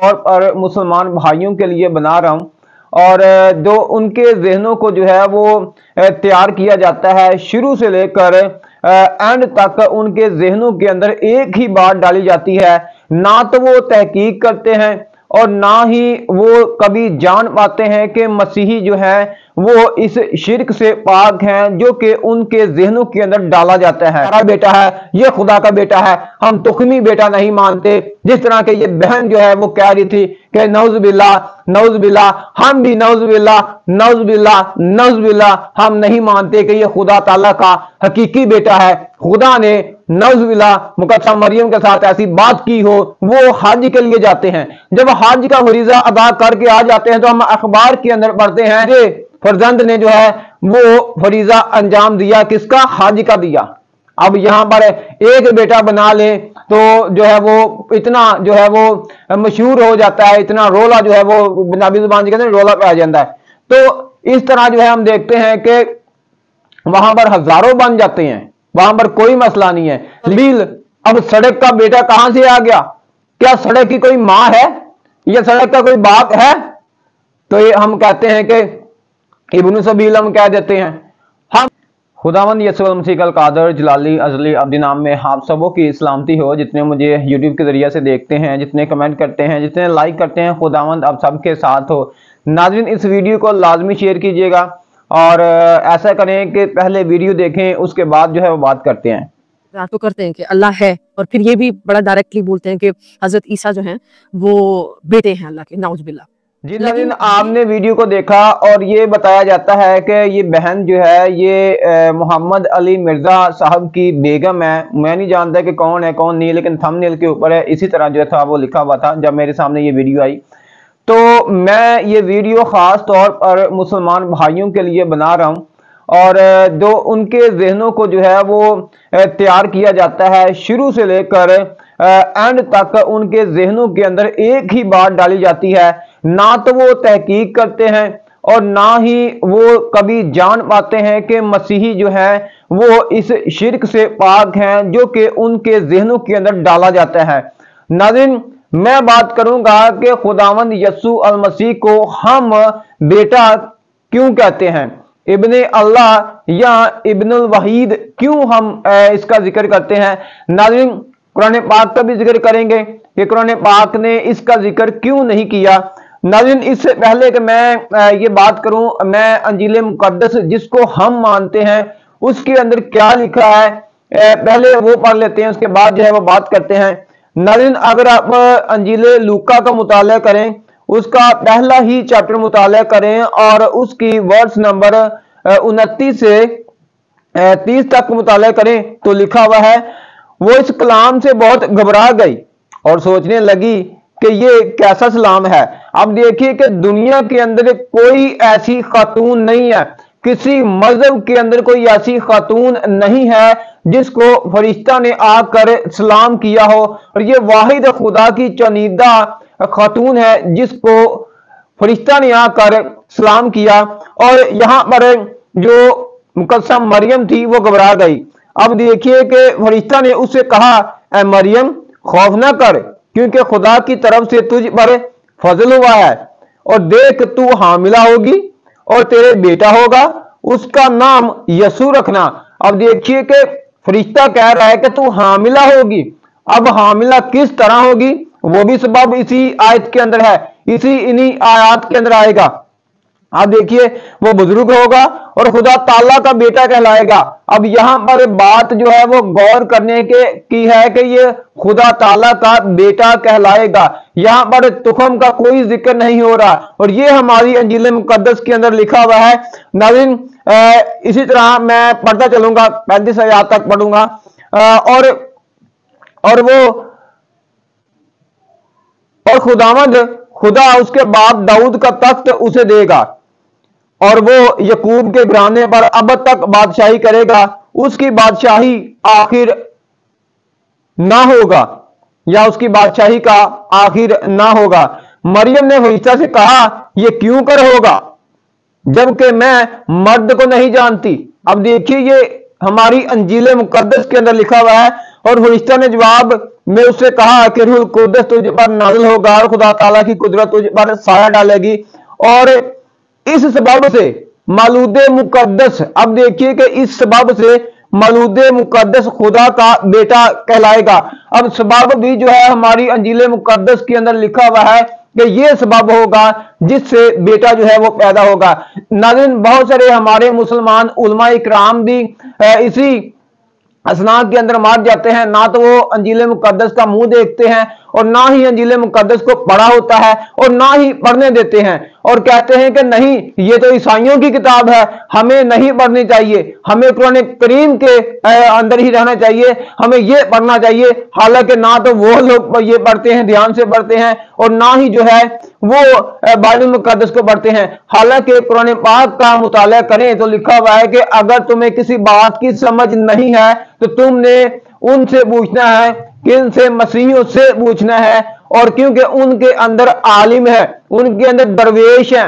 तौर पर मुसलमान भाइयों के लिए बना रहा हूँ, और जो उनके जहनों को जो है वो तैयार किया जाता है, शुरू से लेकर एंड तक उनके जहनों के अंदर एक ही बात डाली जाती है। ना तो वो तहकीक करते हैं और ना ही वो कभी जान पाते हैं कि मसीही जो है वो इस शिरक से पाक हैं जो कि उनके जहनों के अंदर डाला जाता है। हमारा बेटा है, ये खुदा का बेटा है, हम तुखमी बेटा नहीं मानते। जिस तरह के ये बहन जो है वो कह रही थी कि नौज बिल्ला, हम भी नौज बिल्ला, हम नहीं मानते कि ये खुदा ताला का हकीकी बेटा है। खुदा ने नौजुबिल्ला मुकद्दसा मरियम के साथ ऐसी बात की हो। वो हज के लिए जाते हैं, जब हज का फरीजा अदा करके आ जाते हैं तो हम अखबार के अंदर पढ़ते हैं कि फरजंद ने जो है वो फरीजा अंजाम दिया, किसका? हज का दिया। अब यहां पर एक बेटा बना ले तो जो है वो इतना जो है वो मशहूर हो जाता है, इतना रोला जो है वो पंजाबी जुबान के अंदर रोला पे आ जाता है। तो इस तरह जो है हम देखते हैं कि वहां पर हजारों बन जाते हैं, वहां पर कोई मसला नहीं है। लील अब सड़क का बेटा कहां से आ गया? क्या सड़क की कोई मां है या सड़क का कोई बाप है? तो ये हम कहते हैं कि इब्न सबील हम कह देते हैं। हम खुदावंद यसुल मसीह अल कादर जलाली अजली अब्दी नाम में आप सबों की सलामती हो, जितने मुझे यूट्यूब के जरिए से देखते हैं, जितने कमेंट करते हैं, जितने लाइक करते हैं, खुदावंद आप सबके साथ हो। नाज़रीन, इस वीडियो को लाजमी शेयर कीजिएगा और ऐसा करें कि पहले वीडियो देखें, उसके बाद जो है वो बात करते हैं। तो करते हैं कि अल्लाह है, और फिर ये भी बड़ा डायरेक्टली बोलते हैं कि हजरत ईसा जो हैं वो बेटे हैं अल्लाह के, नाउजुबिल्लाह। जी नाज़रीन, आपने वीडियो को देखा और ये बताया जाता है कि ये बहन जो है ये मोहम्मद अली मिर्जा साहब की बेगम है। मैं नहीं जानता कि कौन है कौन नहीं, लेकिन थंबनेल के ऊपर है इसी तरह जो था वो लिखा हुआ था जब मेरे सामने ये वीडियो आई। तो मैं ये वीडियो ख़ास तौर पर मुसलमान भाइयों के लिए बना रहा हूँ, और जो उनके जहनों को जो है वो तैयार किया जाता है, शुरू से लेकर एंड तक उनके जहनों के अंदर एक ही बात डाली जाती है। ना तो वो तहकीक करते हैं और ना ही वो कभी जान पाते हैं कि मसीही जो है वो इस शिरक से पाक हैं जो कि उनके जहनों के अंदर डाला जाता है। नाज़रीन, मैं बात करूंगा कि खुदावंद यसू अल मसीह को हम बेटा क्यों कहते हैं, इब्ने अल्लाह या इब्नुल वहीद क्यों हम इसका जिक्र करते हैं। नाज़रीन, कुरान पाक का भी जिक्र करेंगे कि कुरान पाक ने इसका जिक्र क्यों नहीं किया। नाज़रीन, इससे पहले कि मैं ये बात करूं, मैं अंजील मुकद्दस जिसको हम मानते हैं उसके अंदर क्या लिखा है पहले वो पढ़ लेते हैं, उसके बाद जो है वो बात करते हैं। नाज़रीन, अगर आप अंजील लूका का मुताला करें, उसका पहला ही चैप्टर मुताला करें और उसकी वर्स नंबर 29 से 30 तक मुताला करें तो लिखा हुआ है, वो इस कलाम से बहुत घबरा गई और सोचने लगी कि ये कैसा सलाम है। अब देखिए कि दुनिया के अंदर कोई ऐसी खातून नहीं है, किसी मजहब के अंदर कोई ऐसी खातून नहीं है जिसको फरिश्ता ने आकर सलाम किया हो, और ये वाहिद खुदा की चुनिंदा खातून है जिसको फरिश्ता ने आकर सलाम किया। और यहां पर जो मुकद्दसा मरियम थी वो घबरा गई। अब देखिए कि फरिश्ता ने उससे कहा, ऐ मरियम खौफ ना कर, क्योंकि खुदा की तरफ से तुझ पर फजल हुआ है, और देख तू हामिला होगी और तेरे बेटा होगा, उसका नाम यसू रखना। अब देखिए कि फरिश्ता कह रहा है कि तू हामिला होगी। अब हामिला किस तरह होगी वो भी सबब इसी आयत के अंदर है, इन्हीं आयत के अंदर आएगा। आप देखिए वो बुजुर्ग होगा और खुदा ताला का बेटा कहलाएगा। अब यहां पर बात जो है वो गौर करने की है कि ये खुदा ताला का बेटा कहलाएगा। यहां पर तुखम का कोई जिक्र नहीं हो रहा, और ये हमारी अंजील मुकद्दस के अंदर लिखा हुआ है। नाज़रीन, इसी तरह मैं पढ़ता चलूंगा, 35 आयत तक पढ़ूंगा। और खुदा उसके बाप दाऊद का तख्त उसे देगा, और वो यकूब के घराने पर अब तक बादशाही करेगा, उसकी बादशाही आखिर ना होगा, या उसकी बादशाही का आखिर ना होगा। मरियम ने फरिश्ता से कहा, ये क्यों कर होगा जबकि मैं मर्द को नहीं जानती। अब देखिए ये हमारी अंजील मुकद्दस के अंदर लिखा हुआ है, और फरिश्ता ने जवाब में उससे कहा कि रूह कुद्दस तुझ पर नाज़िल होगा और खुदा ताला की कुदरत तुझ पर साया डालेगी। और इस सबब से मौलूद मुकद्दस, अब देखिए कि इस सबब से मौलूद मुकद्दस खुदा का बेटा कहलाएगा। अब सबब भी जो है हमारी अंजील मुकद्दस के अंदर लिखा हुआ है कि ये सबब होगा जिससे बेटा जो है वो पैदा होगा। नाज़रीन, बहुत सारे हमारे मुसलमान उलमा इकराम भी इसी असनाद के अंदर मार जाते हैं, ना तो वो अंजील मुकद्दस का मुंह देखते हैं और ना ही अंजील मुकद्दस को पढ़ा होता है और ना ही पढ़ने देते हैं, और कहते हैं कि नहीं ये तो ईसाइयों की किताब है, हमें नहीं पढ़नी चाहिए, हमें कुरान करीम के अंदर ही रहना चाहिए, हमें ये पढ़ना चाहिए। हालांकि ना तो वो लोग ये पढ़ते हैं, ध्यान से पढ़ते हैं, और ना ही जो है वो बाइबल मुकद्दस को पढ़ते हैं। हालांकि कुरान पाक का मुताला करें तो लिखा हुआ है कि अगर तुम्हें किसी बात की समझ नहीं है तो तुमने उनसे पूछना है, किन से? मसीहियों से पूछना है, और क्योंकि उनके अंदर आलिम है, उनके अंदर दरवेश है।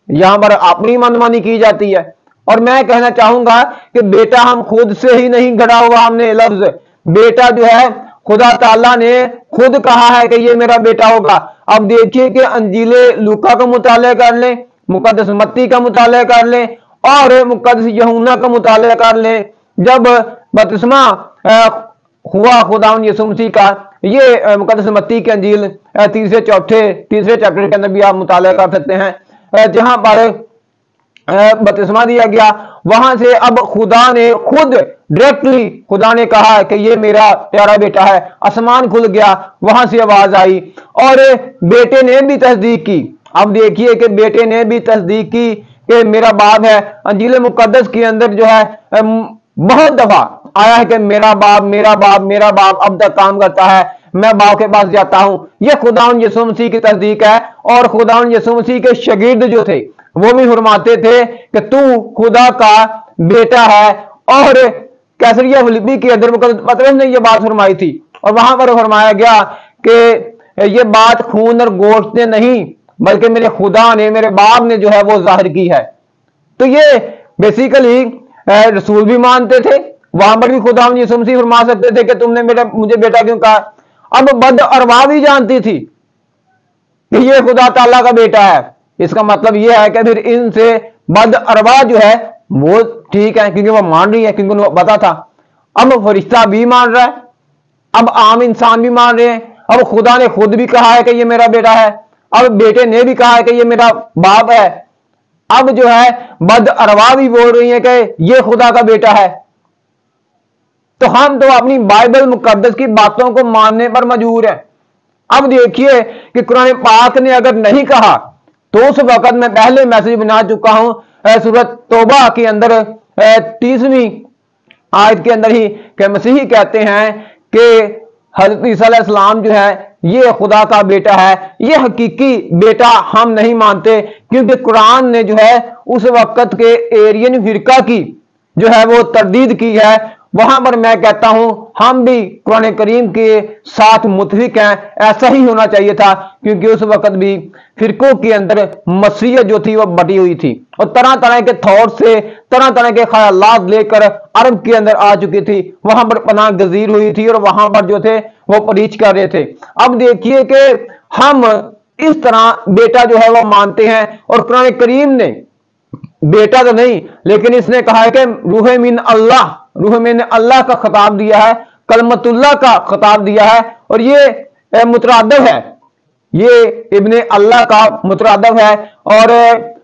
यहां पर अपनी मनमानी की जाती है। और मैं कहना चाहूंगा कि बेटा हम खुद से ही नहीं गढ़ा हुआ, हमने लफ्ज बेटा जो है खुदा ताला ने खुद कहा है कि ये मेरा बेटा होगा। अब देखिए कि अंजीले लूका का मुताला कर लें, मुकद्दस मत्ती का मुताला कर लें और मुकद्दस यूहन्ना का मुताला कर लें। जब बपतिस्मा हुआ खुदा यीशु मसीह का, ये मुकद्दस मत्ती की अंजील तीसरे चैप्टर के अंदर भी आप मुताला कर सकते हैं, जहां पर बपतिस्मा दिया गया। वहां से अब खुदा ने खुद डायरेक्टली खुदा ने कहा कि ये मेरा प्यारा बेटा है। आसमान खुल गया, वहां से आवाज आई और बेटे ने भी तस्दीक की। अब देखिए कि बेटे ने भी तस्दीक की कि मेरा बाप है। अंजील मुकद्दस के अंदर जो है बहुत दफा आया है कि मेरा बाप मेरा बाप मेरा बाप अब तक काम करता है, मैं बाप के पास जाता हूं। यह खुदावंद यीशु मसीह की तस्दीक है। और खुदावंद यीशु मसीह के शागिर्द जो थे वो भी फरमाते थे कि तू खुदा का बेटा है। और कैसरिया फिलिप्पी के अंदर पतरस ने यह बात फरमाई थी, और वहां पर फरमाया गया कि यह बात खून और गोश्त ने नहीं बल्कि मेरे खुदा ने, मेरे बाप ने जो है वो जाहिर की है। तो ये बेसिकली रसूल भी मानते थे, वहां पर भी खुदा यीशु मसीह फरमा सकते थे कि तुमने मुझे बेटा क्यों कहा। अब बद अरवा भी जानती थी कि ये खुदा ताला का बेटा है। इसका मतलब यह है कि फिर इनसे बद अरवा जो है वो ठीक है, क्योंकि वो मान रही है, क्योंकि उनको पता था। अब फरिश्ता भी मान रहा है, अब आम इंसान भी मान रहे हैं। अब खुदा ने खुद भी कहा है कि ये मेरा बेटा है, अब बेटे ने भी कहा है कि ये मेरा बाप है। अब जो है बद अरवा भी बोल रही है कि ये खुदा का बेटा है। तो हम तो अपनी बाइबल मुकद्दस की बातों को मानने पर मजबूर हैं। अब देखिए कि कुरान पाक ने अगर नहीं कहा तो उस वक्त मैं पहले मैसेज बना चुका हूं सूरत तौबा के अंदर 30वीं आयत के अंदर ही कि मसीही कहते हैं कि हजरत ईसा अलैहिस्सलाम जो है ये खुदा का बेटा है। ये हकीकी बेटा हम नहीं मानते, क्योंकि कुरान ने जो है उस वक्त के एरियन फिरका की जो है वो तरदीद की है। वहां पर मैं कहता हूं हम भी कुरान करीम के साथ मुतफिक हैं। ऐसा ही होना चाहिए था, क्योंकि उस वक्त भी फिरकों के अंदर मसीहत जो थी वो बटी हुई थी और तरह तरह के थॉट से तरह तरह के ख्यालात लेकर अरब के अंदर आ चुकी थी। वहां पर पनाह गजीर हुई थी और वहां पर जो थे वो प्रीच कर रहे थे। अब देखिए कि हम इस तरह बेटा जो है वो मानते हैं, और कुरान करीम ने बेटा तो नहीं लेकिन इसने कहा है कि रूह मिन अल्लाह का खिताब दिया है, कलमतुल्लाह का खिताब दिया है, और ये मुतरादफ है, ये इब्ने अल्लाह का मुतरादफ है। और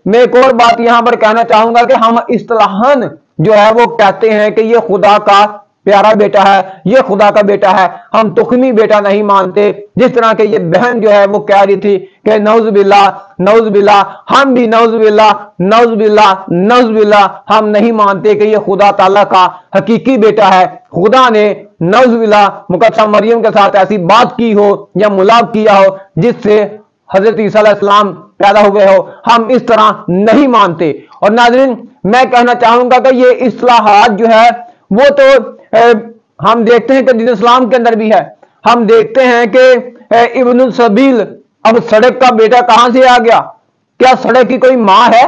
मैं एक और बात यहां पर कहना चाहूंगा कि हम इस्तिलाहन जो है वो कहते हैं कि ये खुदा का प्यारा बेटा है, ये खुदा का बेटा है। हम तुखमी बेटा नहीं मानते, जिस तरह के ये बहन जो है वो कह रही थी कि नौज बिल्ला, हम भी नौज बिल्ला हम नहीं मानते कि ये खुदा ताला का हकीकी बेटा है। खुदा ने नौज बिल्ला मुकद्दसा मरियम के साथ ऐसी बात की हो या मुलाक किया हो जिससे हजरत ईसा अलैहिस्सलाम पैदा हुए हो, हम इस तरह नहीं मानते। और नाज़रीन, मैं कहना चाहूंगा कि ये इस्लाहात जो है वो तो हम देखते हैं कि दीन इस्लाम के अंदर भी है। हम देखते हैं कि इब्नुल सबील, अब सड़क का बेटा कहां से आ गया? क्या सड़क की कोई मां है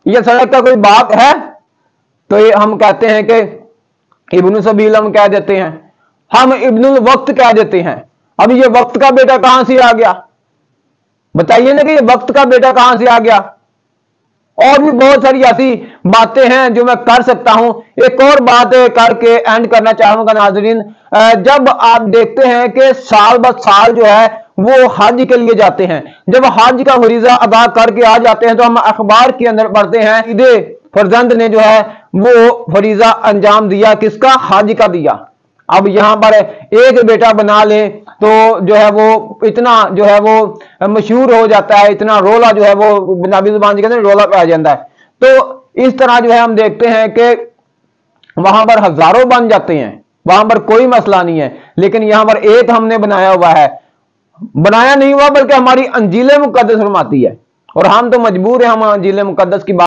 या सड़क का कोई बाप है? तो ये हम कहते हैं कि इब्नुल सबील हम कह देते हैं, हम इब्नुल वक्त कह देते हैं। अब ये वक्त का बेटा कहां से आ गया? बताइए ना कि ये वक्त का बेटा कहां से आ गया? और भी बहुत सारी ऐसी बातें हैं जो मैं कर सकता हूं। एक और बात करके एंड करना चाहूंगा नाजरीन, जब आप देखते हैं कि साल ब साल जो है वो हज के लिए जाते हैं, जब हज का फरीजा अदा करके आ जाते हैं तो हम अखबार के अंदर पढ़ते हैं ईदे फरजंद ने जो है वो फरीजा अंजाम दिया, किसका? हज का दिया। अब यहां पर एक बेटा बना ले तो जो है वो इतना जो है वो मशहूर हो जाता है, इतना रोला जो है वो पंजाबी जुबान के अंदर रोला पे आ जाता है। तो इस तरह जो है हम देखते हैं कि वहां पर हजारों बन जाते हैं, वहां पर कोई मसला नहीं है, लेकिन यहां पर एक हमने बनाया हुआ है, बनाया नहीं हुआ बल्कि हमारी अंजील मुकद्दस फरमाती है, और हम तो मजबूर हैं हम अंजील मुकद्दस की बात